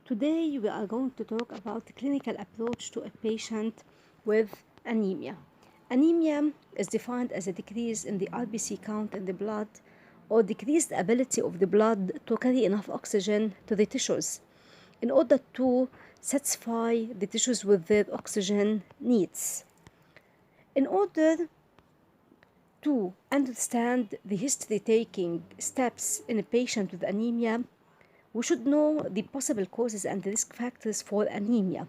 Today we are going to talk about the clinical approach to a patient with anemia. Anemia is defined as a decrease in the RBC count in the blood or decreased ability of the blood to carry enough oxygen to the tissues in order to satisfy the tissues with their oxygen needs. In order to understand the history taking steps in a patient with anemia, we should know the possible causes and the risk factors for anemia.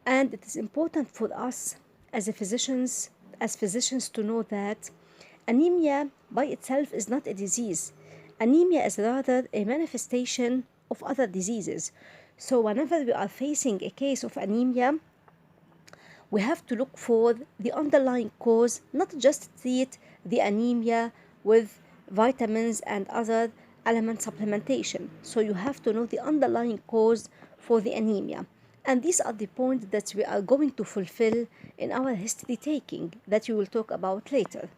And it is important for us as physicians to know that anemia by itself is not a disease. Anemia is rather a manifestation of other diseases. So whenever we are facing a case of anemia, we have to look for the underlying cause, not just treat the anemia with vitamins and other element supplementation. So you have to know the underlying cause for the anemia. And these are the points that we are going to fulfill in our history taking that you will talk about later.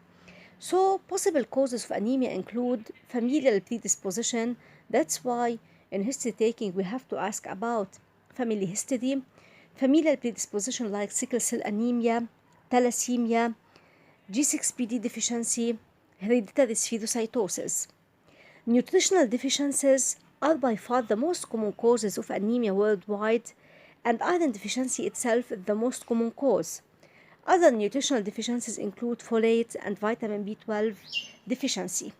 So possible causes of anemia include familial predisposition. That's why in history taking we have to ask about family history, familial predisposition like sickle cell anemia, thalassemia, G6PD deficiency, hereditary spherocytosis. Nutritional deficiencies are by far the most common causes of anemia worldwide, and iron deficiency itself is the most common cause. Other nutritional deficiencies include folate and vitamin B12 deficiency.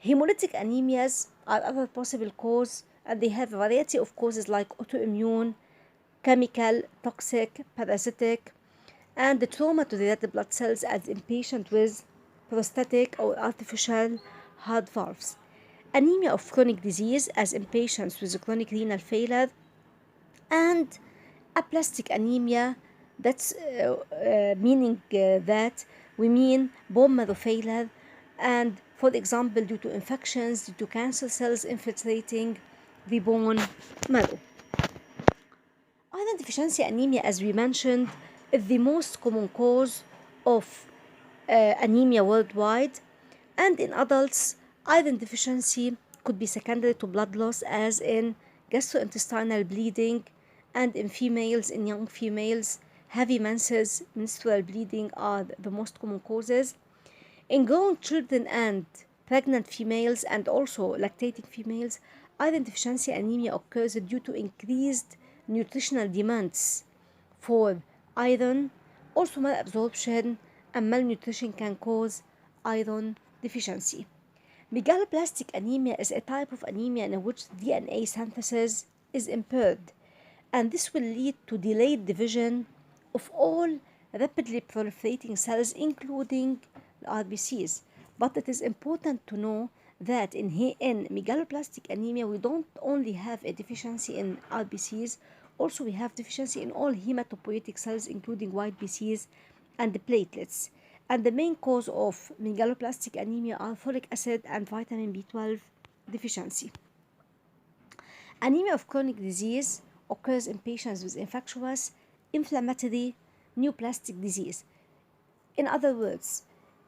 Hemolytic anemias are other possible cause, and they have a variety of causes like autoimmune, chemical, toxic, parasitic, and the trauma to the red blood cells as in patients with prosthetic or artificial heart valves. Anemia of chronic disease as in patients with chronic renal failure, and aplastic anemia, that's meaning that we mean bone marrow failure, and for example due to infections, due to cancer cells infiltrating the bone marrow. Iron deficiency anemia, as we mentioned, is the most common cause of anemia worldwide, and in adults, iron deficiency could be secondary to blood loss, as in gastrointestinal bleeding, and in females, in young females, heavy menses, menstrual bleeding are the most common causes. In growing children and pregnant females and also lactating females, iron deficiency anemia occurs due to increased nutritional demands for iron. Also, malabsorption and malnutrition can cause iron deficiency. Megaloblastic anemia is a type of anemia in which DNA synthesis is impaired, and this will lead to delayed division of all rapidly proliferating cells, including the RBCs. But it is important to know that in megaloblastic anemia, we don't only have a deficiency in RBCs, also we have deficiency in all hematopoietic cells, including white BCs and the platelets. And the main cause of megaloblastic anemia are folic acid and vitamin B12 deficiency. Anemia of chronic disease occurs in patients with infectious, inflammatory, neoplastic disease. In other words,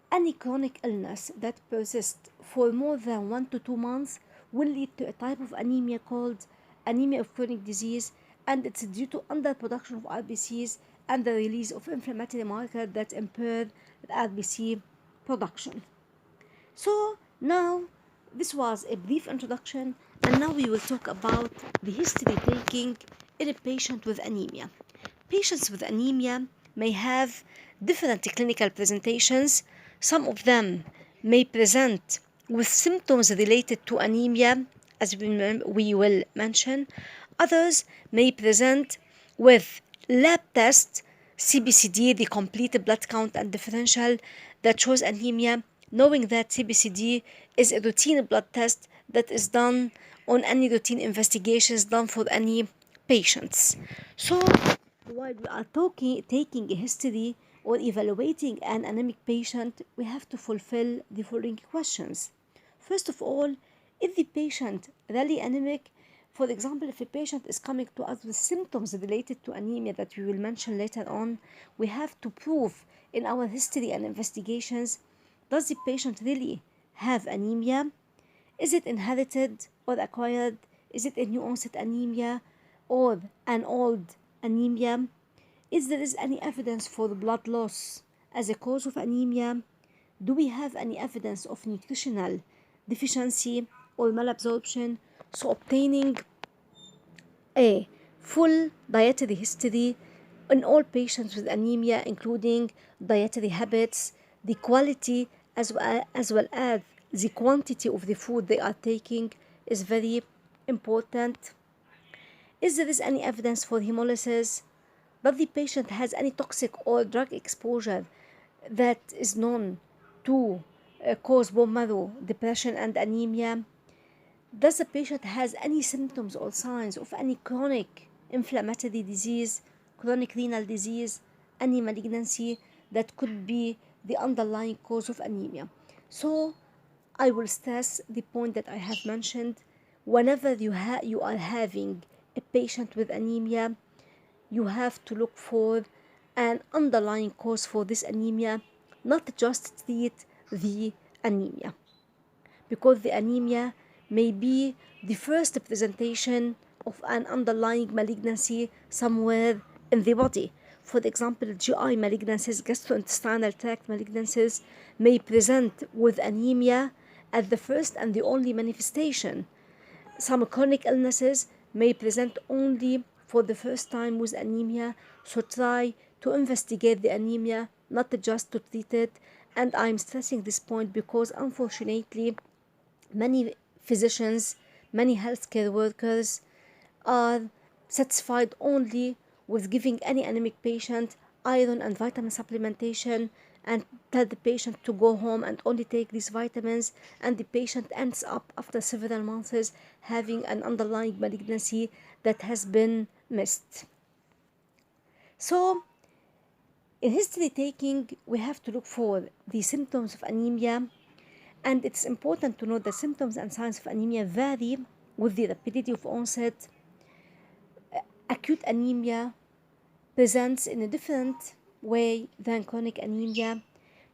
any chronic illness that persists for more than 1 to 2 months will lead to a type of anemia called anemia of chronic disease, and it's due to underproduction of RBCs and the release of inflammatory markers that impair the RBC production. So now this was a brief introduction, and now we will talk about the history taking in a patient with anemia. Patients with anemia may have different clinical presentations. Some of them may present with symptoms related to anemia, as we will mention. Others may present with lab tests, CBCD, the complete blood count and differential that shows anemia, knowing that CBCD is a routine blood test that is done on any routine investigations done for any patients. So while we are taking a history or evaluating an anemic patient, we have to fulfill the following questions. First of all, is the patient really anemic? For example, if a patient is coming to us with symptoms related to anemia that we will mention later on, we have to prove in our history and investigations, does the patient really have anemia? Is it inherited or acquired? Is it a new onset anemia? or an old anemia? Is there is any evidence for blood loss as a cause of anemia? Do we have any evidence of nutritional deficiency or malabsorption? So obtaining a full dietary history in all patients with anemia, including dietary habits, the quality, as well as the quantity of the food they are taking, is very important. Is there is any evidence for hemolysis? But the patient has any toxic or drug exposure that is known to cause bone marrow depression and anemia? Does the patient has any symptoms or signs of any chronic inflammatory disease, chronic renal disease, any malignancy that could be the underlying cause of anemia? So I will stress the point that I have mentioned. Whenever you are having a patient with anemia, you have to look for an underlying cause for this anemia, not just treat the anemia, because the anemia may be the first presentation of an underlying malignancy somewhere in the body. For example, GI malignancies, gastrointestinal tract malignancies may present with anemia as the first and the only manifestation. Some chronic illnesses may present only for the first time with anemia, so try to investigate the anemia, not just to treat it. And I'm stressing this point because unfortunately, many physicians, many healthcare workers are satisfied only with giving any anemic patient iron and vitamin supplementation and tell the patient to go home and only take these vitamins, and the patient ends up after several months having an underlying malignancy that has been missed. So in history taking, we have to look for the symptoms of anemia, and it's important to note that symptoms and signs of anemia vary with the rapidity of onset. Acute anemia presents in a different way than chronic anemia.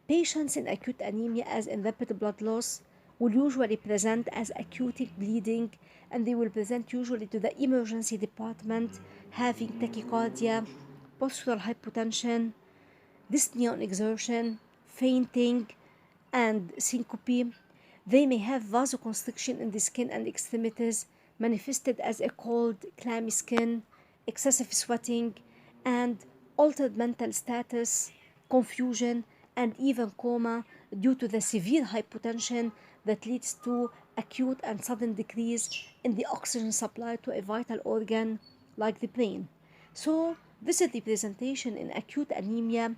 Patients in acute anemia, as in rapid blood loss, will usually present as acute bleeding, and they will present usually to the emergency department having tachycardia, postural hypotension, dyspnea on exertion, fainting, and syncope. They may have vasoconstriction in the skin and extremities, manifested as a cold, clammy skin, excessive sweating, and altered mental status, confusion, and even coma due to the severe hypotension that leads to acute and sudden decrease in the oxygen supply to a vital organ like the brain. So, this is the presentation in acute anemia,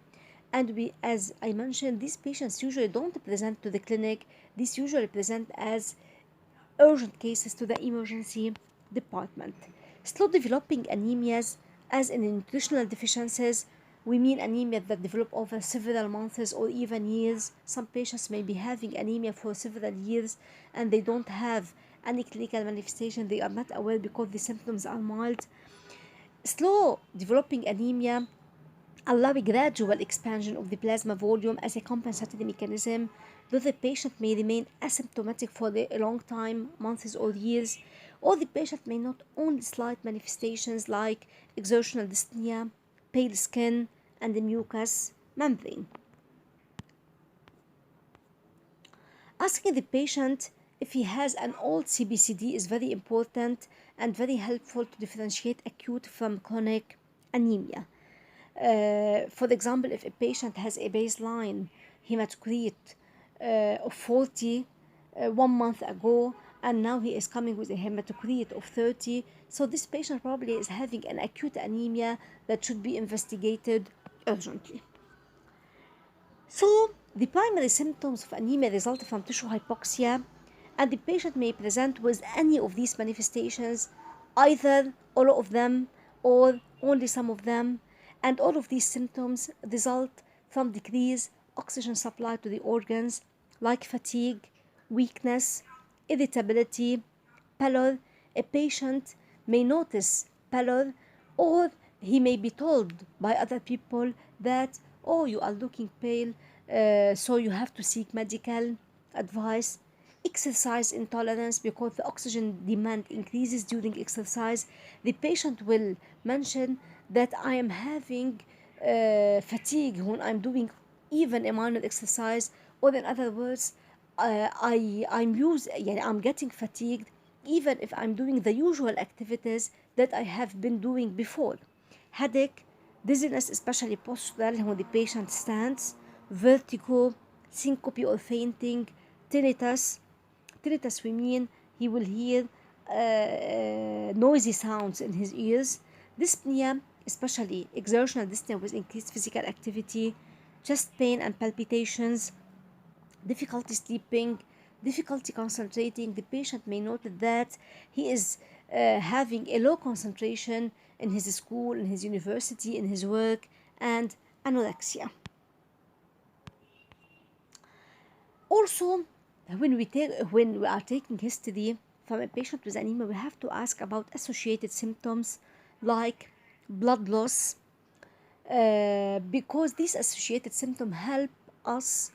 and we, as I mentioned, these patients usually don't present to the clinic. These usually present as urgent cases to the emergency department. Slow developing anemias, as in nutritional deficiencies, we mean anemia that develop over several months or even years. Some patients may be having anemia for several years and they don't have any clinical manifestation. They are not aware because the symptoms are mild. Slow developing anemia allow a gradual expansion of the plasma volume as a compensatory mechanism, though the patient may remain asymptomatic for a long time, months or years, or the patient may not only slight manifestations like exertional dyspnea, pale skin, and the mucous membrane. Asking the patient if he has an old CBCD is very important and very helpful to differentiate acute from chronic anemia. For example, if a patient has a baseline hematocrit of 40 1 month ago, and now he is coming with a hematocrit of 30, so this patient probably is having an acute anemia that should be investigated urgently. So, the primary symptoms of anemia result from tissue hypoxia, and the patient may present with any of these manifestations, either all of them or only some of them, and all of these symptoms result from decreased oxygen supply to the organs like fatigue, weakness, irritability, pallor. A patient may notice pallor, or he may be told by other people that, oh, you are looking pale, so you have to seek medical advice. exercise intolerance because the oxygen demand increases during exercise. The patient will mention that I am having fatigue when I'm doing even a minor exercise, or in other words, I'm getting fatigued even if I'm doing the usual activities that I have been doing before. Headache, dizziness, especially postural when the patient stands, vertigo, syncope or fainting, tinnitus. Tinnitus, we mean he will hear noisy sounds in his ears. Dyspnea, especially exertional dyspnea with increased physical activity, chest pain and palpitations, difficulty sleeping, difficulty concentrating. The patient may note that he is having a low concentration in his school, in his university, in his work, and anorexia. Also, when we are taking history from a patient with anemia, we have to ask about associated symptoms like blood loss, because these associated symptoms help us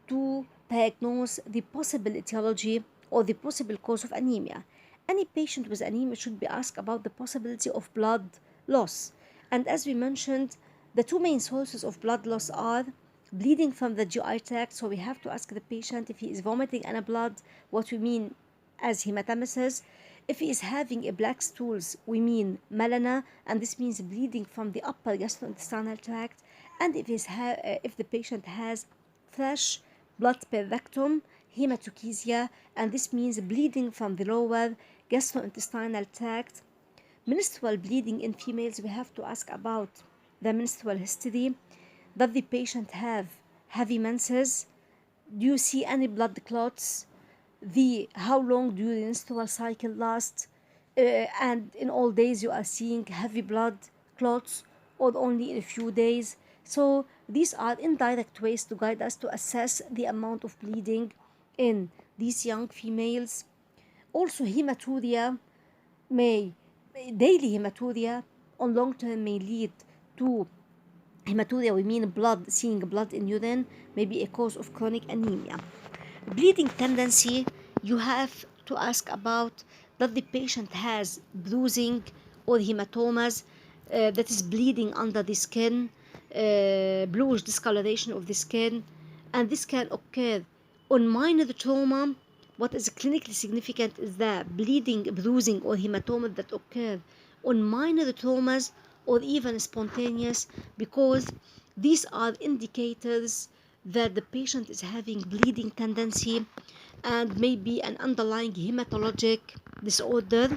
to diagnose the possible etiology or the possible cause of anemia. Any patient with anemia should be asked about the possibility of blood loss. And as we mentioned, the two main sources of blood loss are bleeding from the GI tract. So we have to ask the patient if he is vomiting and blood, what we mean as hematemesis. If he is having a black stools, we mean melena, and this means bleeding from the upper gastrointestinal tract. And if the patient has fresh blood per rectum, hematochezia, and this means bleeding from the lower gastrointestinal tract. Menstrual bleeding in females, we have to ask about the menstrual history. Does the patient have heavy menses? Do you see any blood clots? How long do the menstrual cycle last? And in all days you are seeing heavy blood clots, or only in a few days. So these are indirect ways to guide us to assess the amount of bleeding in these young females. Also, hematuria may daily hematuria on long term may lead to hematuria, we mean blood, seeing blood in urine, may be a cause of chronic anemia. Bleeding tendency, you have to ask about that the patient has bruising or hematomas, that is bleeding under the skin, bluish discoloration of the skin, and this can occur on minor trauma. What is clinically significant is the bleeding, bruising, or hematoma that occur on minor traumas or even spontaneous, because these are indicators that the patient is having bleeding tendency and maybe an underlying hematologic disorder.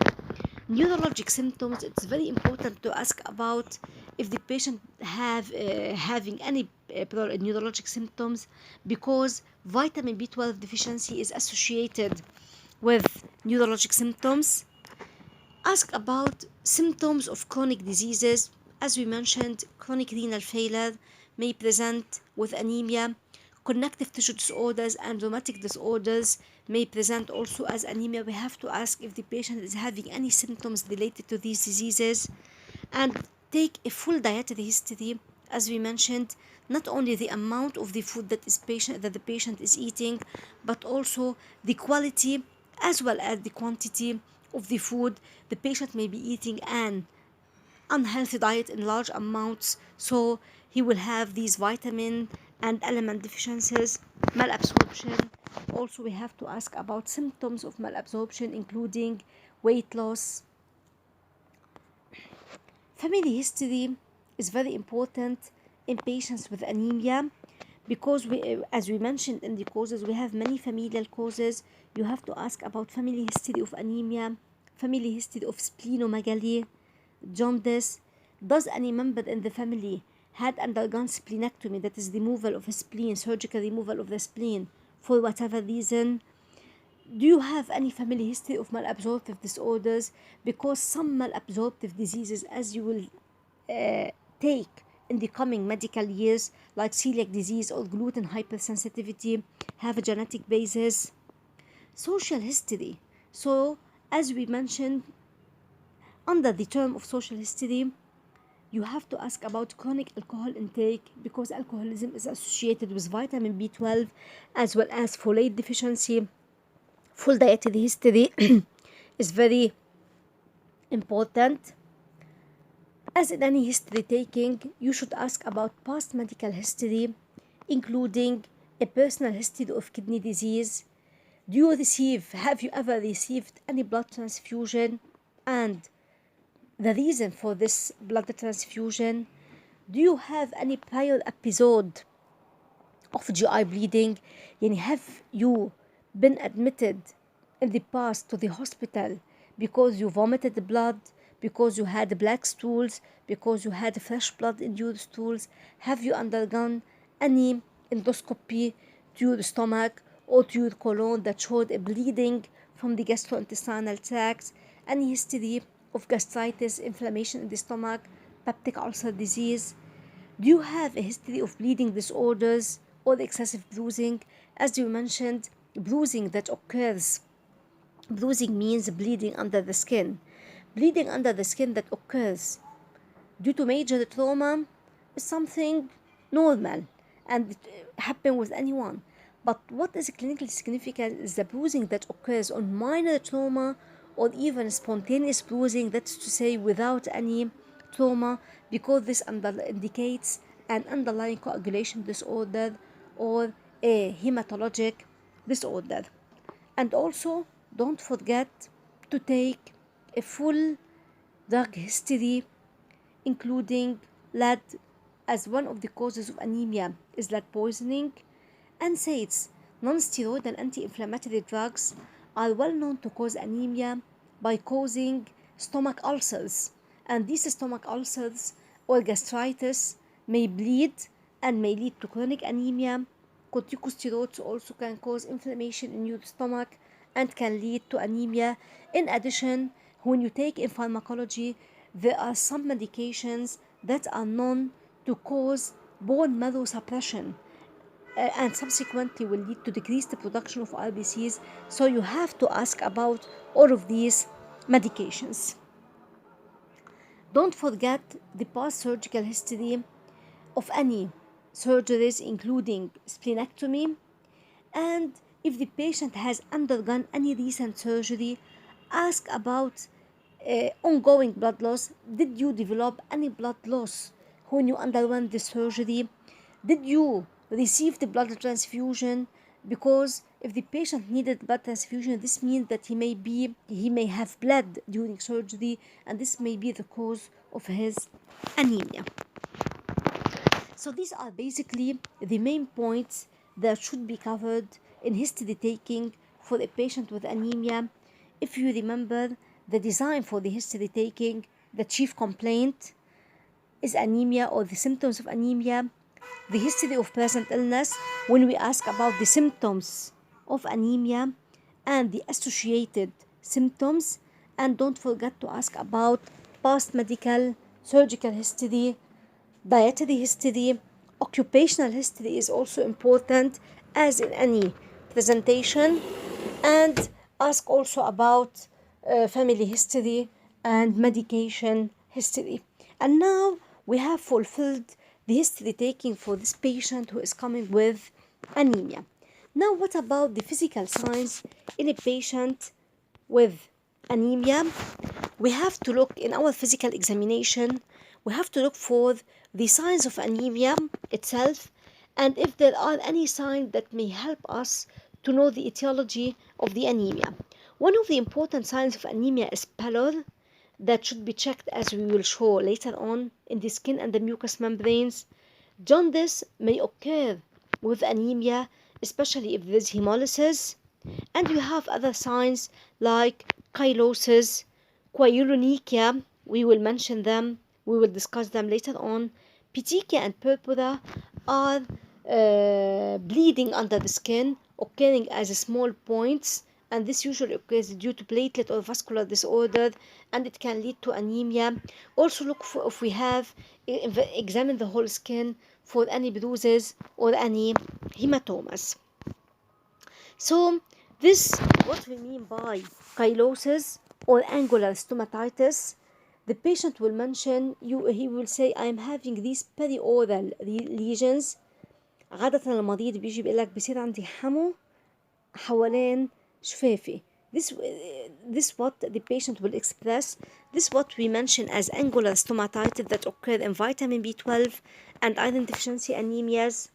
Neurologic symptoms, it's very important to ask about if the patient having any neurologic symptoms, because vitamin B12 deficiency is associated with neurologic symptoms. Ask about symptoms of chronic diseases. As we mentioned, chronic renal failure may present with anemia. Connective tissue disorders and rheumatic disorders may present also as anemia. We have to ask if the patient is having any symptoms related to these diseases, and take a full dietary history. As we mentioned, not only the amount of the food that the patient is eating, but also the quality as well as the quantity of the food. The patient may be eating an unhealthy diet in large amounts, so he will have these vitamin and element deficiencies. Malabsorption, also we have to ask about symptoms of malabsorption, including weight loss. Family history is very important in patients with anemia, because as we mentioned in the causes, we have many familial causes. You have to ask about family history of anemia, family history of splenomegaly, jaundice. Does any member in the family had undergone splenectomy, that is removal of a spleen, surgical removal of the spleen for whatever reason? Do you have any family history of malabsorptive disorders? Because some malabsorptive diseases, as you will take in the coming medical years, like celiac disease or gluten hypersensitivity, have a genetic basis. Social history. So, as we mentioned, under the term of social history, you have to ask about chronic alcohol intake, because alcoholism is associated with vitamin B12 as well as folate deficiency. Full dietary history is very important. As in any history taking, you should ask about past medical history, including a personal history of kidney disease. Have you ever received any blood transfusion, and the reason for this blood transfusion? Do you have any prior episode of GI bleeding? يعني have you been admitted in the past to the hospital because you vomited blood, because you had black stools, because you had fresh blood in your stools? Have you undergone any endoscopy to your stomach or to your colon that showed a bleeding from the gastrointestinal tract? Any history of gastritis, inflammation in the stomach, peptic ulcer disease? Do you have a history of bleeding disorders or excessive bruising? As you mentioned, bruising means bleeding under the skin. Bleeding under the skin that occurs due to major trauma is something normal and it happen with anyone. But what is clinically significant is the bruising that occurs on minor trauma or even spontaneous bruising, that's to say without any trauma, because this indicates an underlying coagulation disorder or a hematologic disorder. And also, don't forget to take a full drug history, including lead, as one of the causes of anemia is lead poisoning. NSAIDs, non-steroid and anti-inflammatory drugs, are well known to cause anemia by causing stomach ulcers. And these stomach ulcers or gastritis may bleed and may lead to chronic anemia. Corticosteroids also can cause inflammation in your stomach and can lead to anemia. In addition, when you take in pharmacology, there are some medications that are known to cause bone marrow suppression and subsequently will lead to decreased production of RBCs. So you have to ask about all of these medications. Don't forget the past surgical history of any surgeries, including splenectomy, and if the patient has undergone any recent surgery, ask about ongoing blood loss. Did you develop any blood loss when you underwent the surgery? Did you receive the blood transfusion? Because if the patient needed blood transfusion, this means that he may have bled during surgery, and this may be the cause of his anemia. So these are basically the main points that should be covered in history taking for a patient with anemia. If you remember the design for the history taking, the chief complaint is anemia or the symptoms of anemia, the history of present illness when we ask about the symptoms of anemia and the associated symptoms, and don't forget to ask about past medical surgical history, dietary history. Occupational history is also important as in any presentation, and ask also about family history and medication history. And now we have fulfilled the history taking for this patient who is coming with anemia. Now, what about the physical signs in a patient with anemia? We have to look in our physical examination, we have to look for the signs of anemia itself, and if there are any signs that may help us to know the etiology of the anemia. One of the important signs of anemia is pallor, that should be checked as we will show later on in the skin and the mucous membranes. Jaundice may occur with anemia, especially if there is hemolysis. And you have other signs like chylosis, chylonychia, we will mention them, we will discuss them later on. Petechia and purpura are bleeding under the skin, occurring as small points, and this usually occurs due to platelet or vascular disorder, and it can lead to anemia. Also look for if we have examine the whole skin for any bruises or any hematomas. So this what we mean by chylosis or angular stomatitis. The patient will mention, he will say I am having these perioral lesions. عادة المريض بيجي بيقول لك بصير عندي حمو حوالين شفافي. This what the patient will express. This what we mention as angular stomatitis that occur in vitamin B12 and iron deficiency anemias.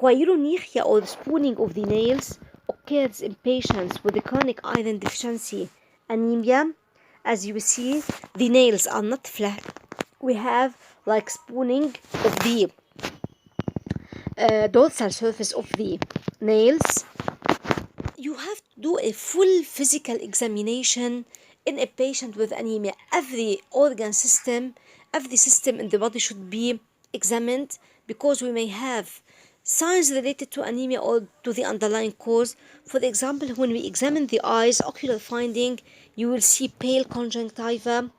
Chironychia or spooning of the nails occurs in patients with the chronic iron deficiency anemia. As you see, the nails are not flat. We have like spooning of the dorsal surface of the nails. You have to do a full physical examination in a patient with anemia. Every organ system, every system in the body should be examined, because we may have signs related to anemia or to the underlying cause. For example, when we examine the eyes, ocular finding, you will see pale conjunctiva.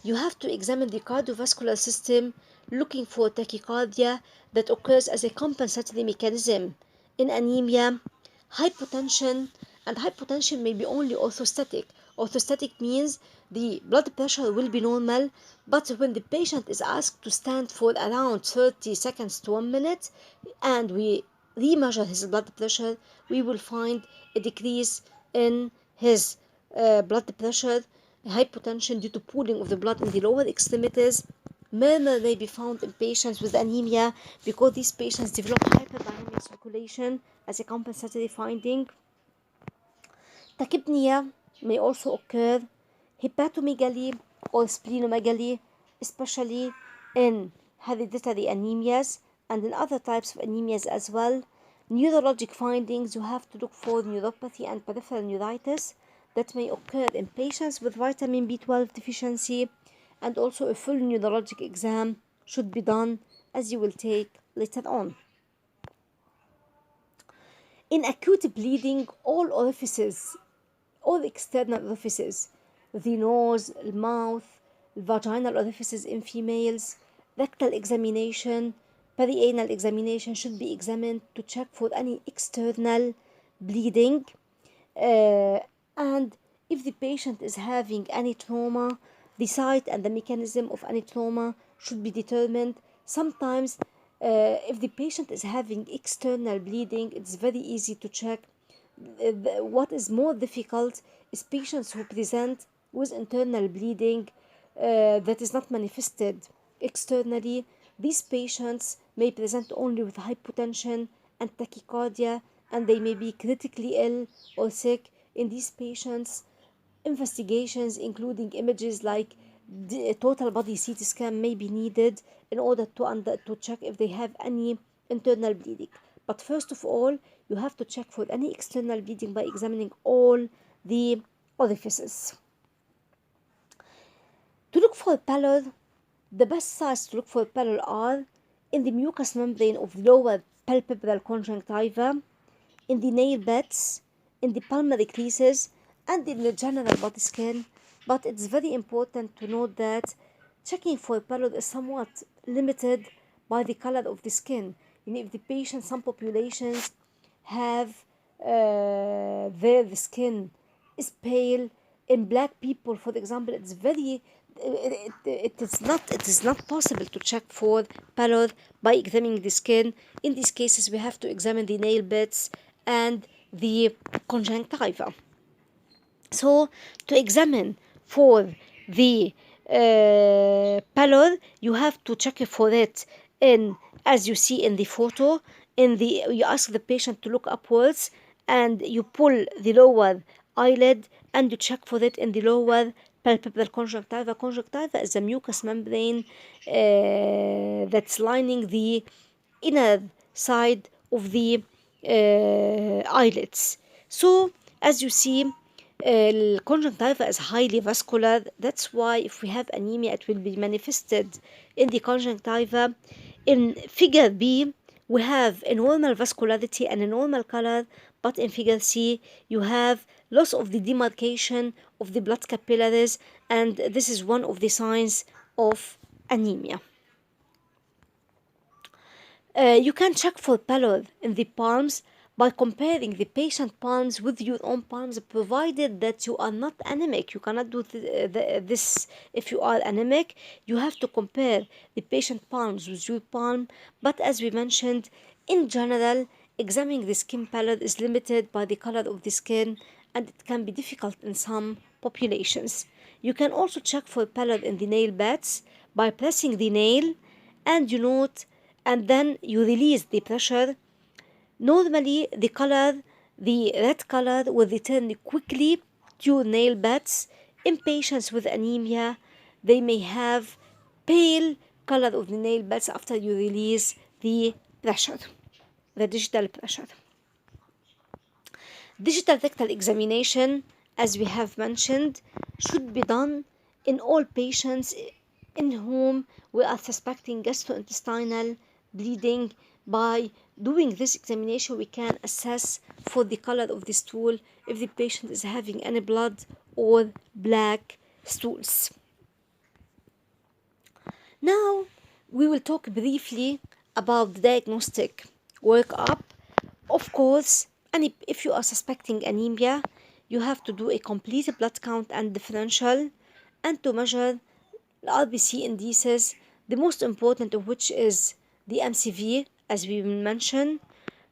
You have to examine the cardiovascular system, looking for tachycardia that occurs as a compensatory mechanism in anemia. Hypotension, and hypotension may be only orthostatic. Orthostatic means the blood pressure will be normal, but when the patient is asked to stand for around 30 seconds to 1 minute and we remeasure his blood pressure, we will find a decrease in his blood pressure. Hypotension due to pooling of the blood in the lower extremities. Murmur may be found in patients with anemia because these patients develop hyperdynamic circulation as a compensatory finding. Tachypnea may also occur. Hepatomegaly or splenomegaly, especially in hereditary anemias and in other types of anemias as well. Neurologic findings, you have to look for neuropathy and peripheral neuritis that may occur in patients with vitamin B12 deficiency, and also a full neurologic exam should be done, as you will take later on. In acute bleeding, all external orifices, the nose, the mouth, vaginal orifices in females, rectal examination, perianal examination should be examined to check for any external bleeding. And if the patient is having any trauma, the site and the mechanism of any trauma should be determined. Sometimes, if the patient is having external bleeding, it's very easy to check. What is more difficult is patients who present with internal bleeding that is not manifested externally. These patients may present only with hypotension and tachycardia, and they may be critically ill or sick. In these patients, investigations including images like total body CT scan may be needed in order to check if they have any internal bleeding. But first of all, you have to check for any external bleeding by examining all the orifices. To look for pallor, the best sites to look for pallor are in the mucous membrane of the lower palpebral conjunctiva, in the nail beds, in the pulmonary creases, and in the general body skin. But it's very important to note that checking for pallor is somewhat limited by the color of the skin. If the patient, some populations have the skin is pale. In black people, for example, it's very it is not possible to check for pallor by examining the skin. In these cases, we have to examine the nail beds and the conjunctiva. So, to examine for the pallor, you have to check for it in, as you see in the photo, you ask the patient to look upwards and you pull the lower eyelid and you check for it in the lower palpebral conjunctiva. Conjunctiva is a mucous membrane that's lining the inner side of the eyelids. So, as you see, conjunctiva is highly vascular. That's why if we have anemia, it will be manifested in the conjunctiva. In figure B, we have a normal vascularity and a normal color, but in figure C, you have loss of the demarcation of the blood capillaries, and this is one of the signs of anemia. You can check for pallor in the palms by comparing the patient palms with your own palms, provided that you are not anemic. You cannot do this if you are anemic. You have to compare the patient palms with your palm. But as we mentioned, in general, examining the skin pallor is limited by the color of the skin and it can be difficult in some populations. You can also check for pallor in the nail beds by pressing the nail, and you note, and then you release the pressure. Normally, the red color will return quickly to your nail beds. In patients with anemia, they may have pale color of the nail beds after you release the pressure, the digital pressure. Digital rectal examination, as we have mentioned, should be done in all patients in whom we are suspecting gastrointestinal bleeding. By doing this examination, we can assess for the color of the stool if the patient is having any blood or black stools. Now, we will talk briefly about the diagnostic workup. Of course, and if you are suspecting anemia, you have to do a complete blood count and differential, and to measure the RBC indices, the most important of which is the MCV, as we will mention,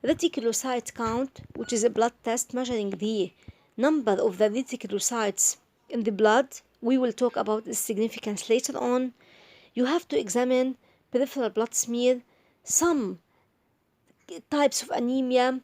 reticulocyte count, which is a blood test measuring the number of the reticulocytes in the blood. We will talk about its significance later on. You have to examine peripheral blood smear. Some types of anemia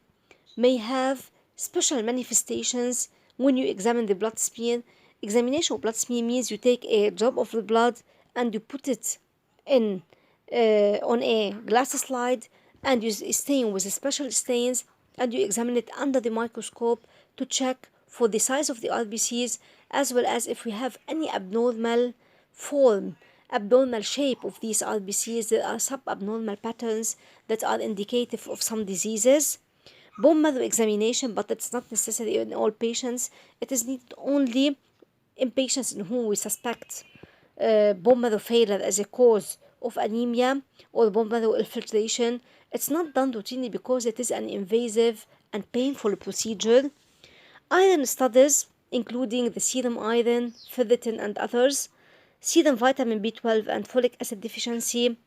may have special manifestations when you examine the blood smear. Examination of blood smear means you take a drop of the blood and you put it in on a glass slide, and you stain with special stains, and you examine it under the microscope to check for the size of the RBCs, as well as if we have any abnormal form, abnormal shape of these RBCs. There are subabnormal patterns that are indicative of some diseases. Bone marrow examination, but it's not necessary in all patients. It is needed only in patients in whom we suspect bone marrow failure as a cause of anemia or bone marrow infiltration. It's not done routinely because it is an invasive and painful procedure. Iron studies, including the serum iron, ferritin, and others, serum vitamin B12 and folic acid deficiency,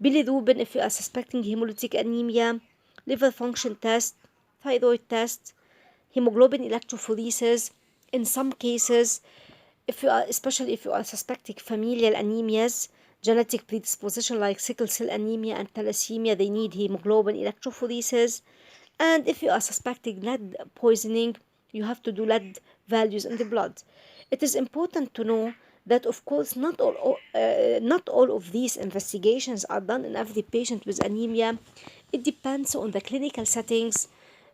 bilirubin if you are suspecting hemolytic anemia, liver function test, thyroid test, hemoglobin electrophoresis. In some cases, especially if you are suspecting familial anemias, genetic predisposition like sickle cell anemia and thalassemia, they need hemoglobin electrophoresis. And if you are suspecting lead poisoning, you have to do lead values in the blood. It is important to know that, of course, not all of these investigations are done in every patient with anemia. It depends on the clinical settings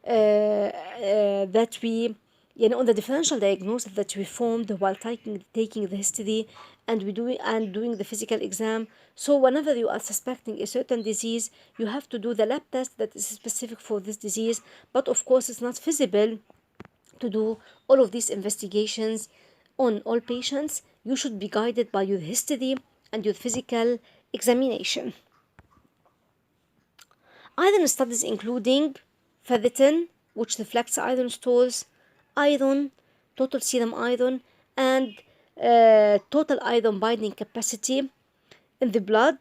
that we, on the differential diagnosis that we formed while taking the history and doing the physical exam. So whenever you are suspecting a certain disease, you have to do the lab test that is specific for this disease. But of course, it's not feasible to do all of these investigations on all patients. You should be guided by your history and your physical examination. Iron studies including ferritin, which reflects iron stores, iron, total serum iron, and total iron binding capacity in the blood.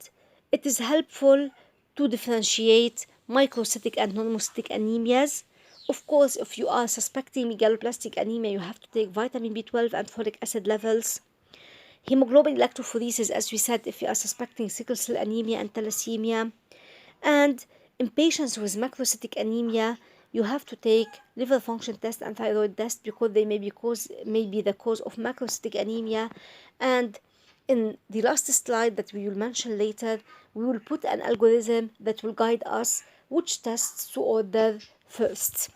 It is helpful to differentiate microcytic and normocytic anemias. Of course, if you are suspecting megaloblastic anemia, you have to take vitamin B12 and folic acid levels. Hemoglobin electrophoresis, as we said, if you are suspecting sickle cell anemia and thalassemia. And in patients with macrocytic anemia, you have to take liver function test and thyroid test because they may be the cause of macrocytic anemia. And in the last slide that we will mention later, we will put an algorithm that will guide us which tests to order first.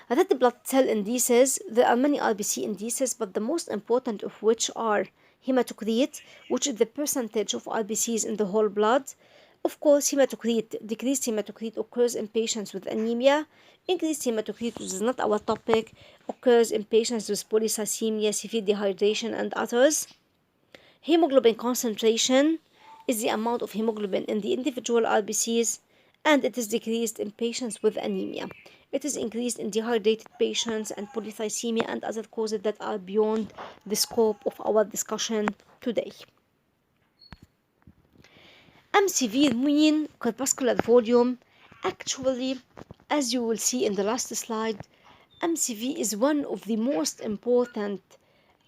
Red blood cell indices, there are many RBC indices, but the most important of which are hematocrit, which is the percentage of RBCs in the whole blood. Of course, decreased hematocrit occurs in patients with anemia. Increased hematocrit, which is not our topic, occurs in patients with polycythemia, severe dehydration, and others. Hemoglobin concentration is the amount of hemoglobin in the individual RBCs, and it is decreased in patients with anemia. It is increased in dehydrated patients and polycythemia and other causes that are beyond the scope of our discussion today. MCV, mean corpuscular volume, actually, as you will see in the last slide, MCV is one of the most important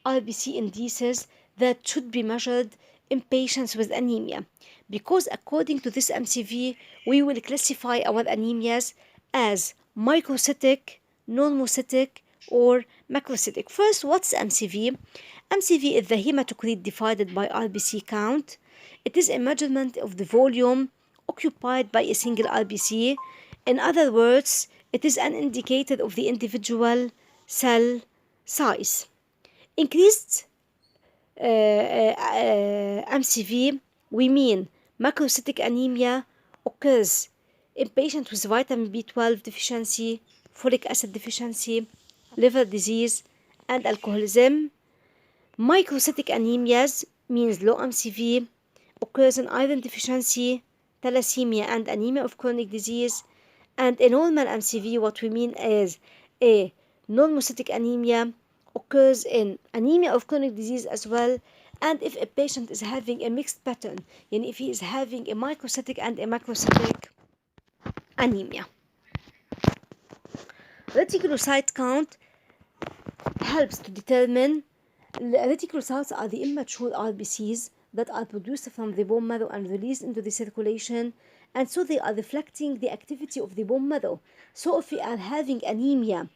RBC indices that should be measured in patients with anemia, because according to this MCV, we will classify our anemias as microcytic, normocytic, or macrocytic. First, what's MCV? MCV is the hematocrit divided by RBC count. It is a measurement of the volume occupied by a single RBC. In other words, it is an indicator of the individual cell size. Increased MCV, we mean macrocytic anemia occurs in patients with vitamin B12 deficiency, folic acid deficiency, liver disease, and alcoholism. Microcytic anemias means low MCV, occurs in iron deficiency, thalassemia, and anemia of chronic disease. And a normal MCV, what we mean is a normocytic anemia, occurs in anemia of chronic disease as well. And if a patient is having a mixed pattern, and if he is having a microcytic and a macrocytic anemia. Reticulocyte count helps to determine. Reticulocytes are the immature RBCs that are produced from the bone marrow and released into the circulation, and so they are reflecting the activity of the bone marrow. So if we are having anemia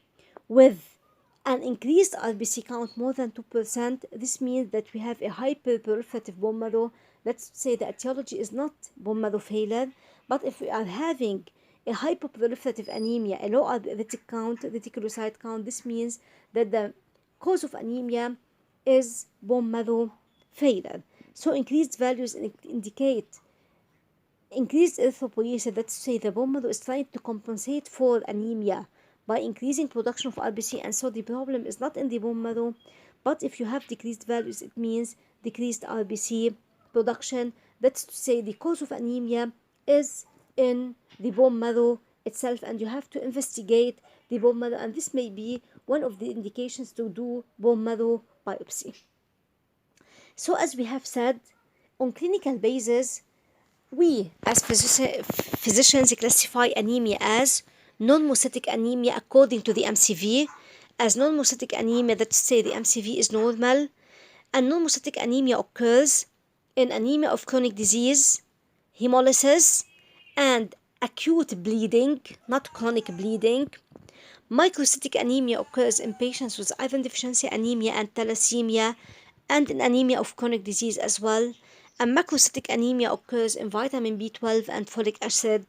with an increased RBC count more than 2%, this means that we have a hyperproliferative bone marrow. Let's say the etiology is not bone marrow failure, but if we are having a hyperproliferative anemia, a low reticulocyte count, this means that the cause of anemia is bone marrow failure. So increased values indicate increased erythropoiesis. Let's say the bone marrow is trying to compensate for anemia by increasing production of RBC, and so the problem is not in the bone marrow, but if you have decreased values, it means decreased RBC production. That's to say the cause of anemia is in the bone marrow itself, and you have to investigate the bone marrow, and this may be one of the indications to do bone marrow biopsy. So as we have said, on clinical basis, we as physicians classify anemia as non-mocytic anemia according to the MCV, as non-mocytic anemia, that say the MCV is normal, and non-mocytic anemia occurs in anemia of chronic disease, hemolysis, and acute bleeding, not chronic bleeding. Microcytic anemia occurs in patients with iron deficiency anemia and thalassemia, and in anemia of chronic disease as well. And macrocytic anemia occurs in vitamin B12 and folic acid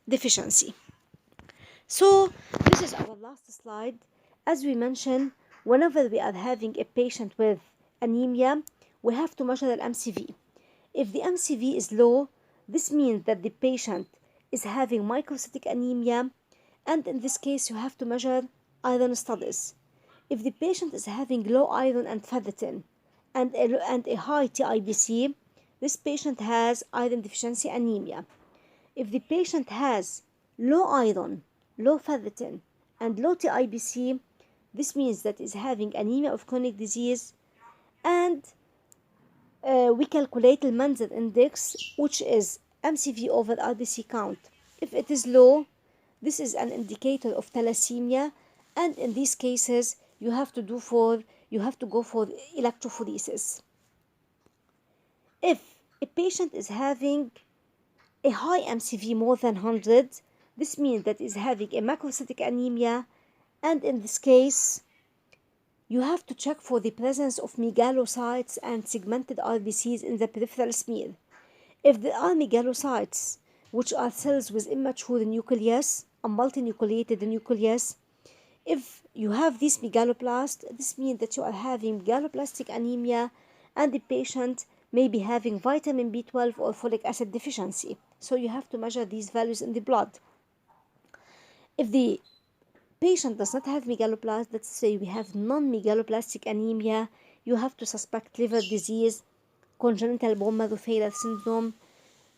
deficiency. So this is our last slide. As we mentioned, whenever we are having a patient with anemia, we have to measure the MCV. If the MCV is low, this means that the patient is having microcytic anemia, and in this case you have to measure iron studies. If the patient is having low iron and ferritin and a high TIBC, this patient has iron deficiency anemia. If the patient has low iron, low ferritin, and low TIBC, this means that is having anemia of chronic disease. And we calculate the Manzer index, which is MCV over RBC count. If it is low, this is an indicator of thalassemia, and in these cases you have to go for electrophoresis. If a patient is having a high MCV more than 100, this means that is having a macrocytic anemia, and in this case you have to check for the presence of megalocytes and segmented RBCs in the peripheral smear. If there are megalocytes, which are cells with immature nucleus, a multinucleated nucleus, if you have this megaloblast, this means that you are having megaloblastic anemia, and the patient may be having vitamin B12 or folic acid deficiency. So you have to measure these values in the blood. If the patient does not have megaloblast, let's say we have non-megaloblastic anemia, you have to suspect liver disease, congenital bone marrow failure syndrome,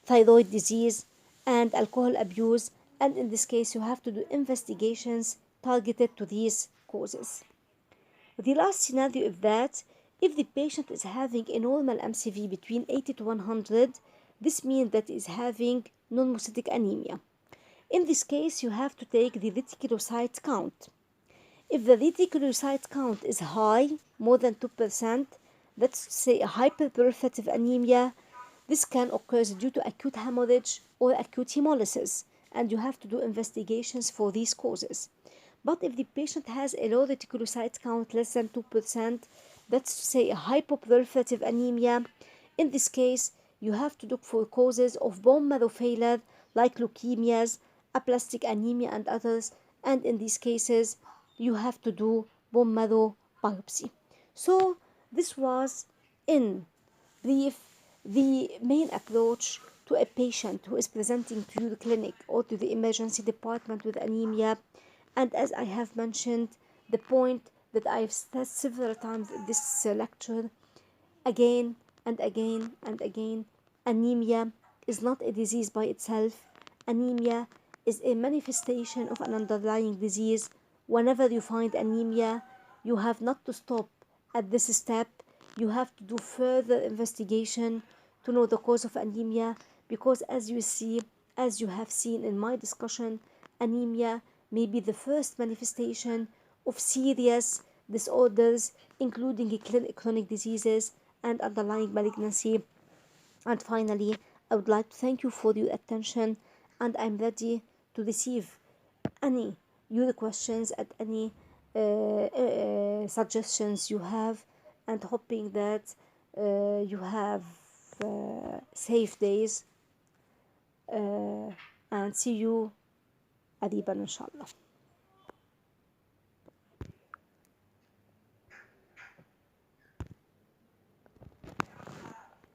thyroid disease, and alcohol abuse, and in this case you have to do investigations targeted to these causes. The last scenario is that if the patient is having a normal MCV between 80 to 100, this means that is having non-mocytic anemia. In this case, you have to take the reticulocyte count. If the reticulocyte count is high, more than 2%, let's say a hyperproliferative anemia, this can occur due to acute hemorrhage or acute hemolysis, and you have to do investigations for these causes. But if the patient has a low reticulocyte count less than 2%, that's to say a hypoproliferative anemia, in this case, you have to look for causes of bone marrow failure like leukemias, aplastic anemia, and others, and in these cases, you have to do bone marrow biopsy. So, this was in brief the main approach to a patient who is presenting to your clinic or to the emergency department with anemia. And as I have mentioned, the point that I've stressed several times in this lecture, again and again and again, anemia is not a disease by itself. Anemia is a manifestation of an underlying disease. Whenever you find anemia, you have not to stop at this step. You have to do further investigation to know the cause of anemia, because as you have seen in my discussion, anemia may be the first manifestation of serious disorders, including chronic diseases and underlying malignancy. And finally, I would like to thank you for your attention, and I'm ready to receive any your questions and any suggestions you have, and hoping that you have safe days, and see you قريبا إن شاء الله.